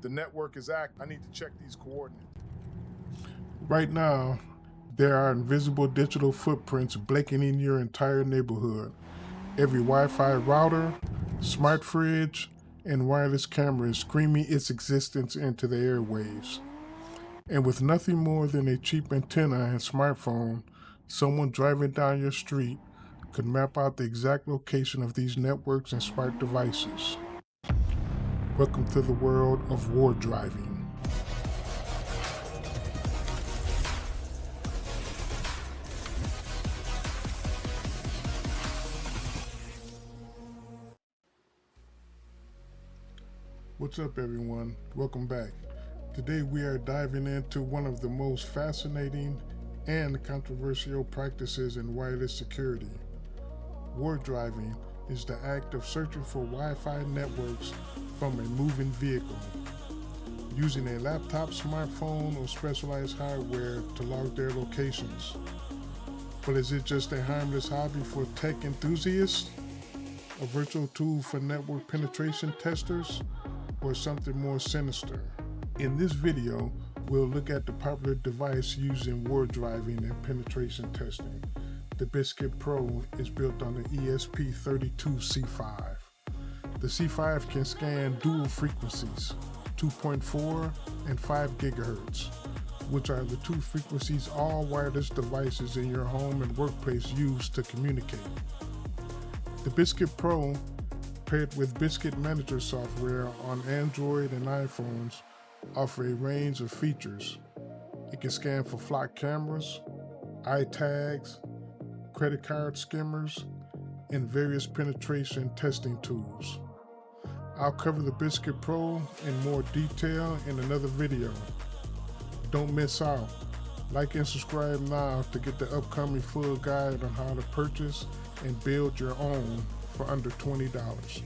The network is active. I need to check these coordinates. Right now, there are invisible digital footprints blanketing your entire neighborhood. Every Wi-Fi router, smart fridge, and wireless camera is screaming its existence into the airwaves. And with nothing more than a cheap antenna and smartphone, someone driving down your street could map out the exact location of these networks and smart devices. Welcome to the world of Wardriving. What's up, everyone? Welcome back. Today we are diving into one of the most fascinating and controversial practices in wireless security. Wardriving is the act of searching for Wi-Fi networks from a moving vehicle, using a laptop, smartphone, or specialized hardware to log their locations. But is it just a harmless hobby for tech enthusiasts? A virtual tool for network penetration testers? Or something more sinister? In this video, we'll look at the popular device used in Wardriving and penetration testing. The Biscuit Pro is built on the ESP32-C5. The C5 can scan dual frequencies, 2.4 and 5 gigahertz, which are the two frequencies all wireless devices in your home and workplace use to communicate. The Biscuit Pro, paired with Biscuit Manager software on Android and iPhones, offer a range of features. It can scan for flock cameras, eye tags, credit card skimmers, and various penetration testing tools. I'll cover the Biscuit Pro in more detail in another video. Don't miss out. Like and subscribe now to get the upcoming full guide on how to purchase and build your own for under $20.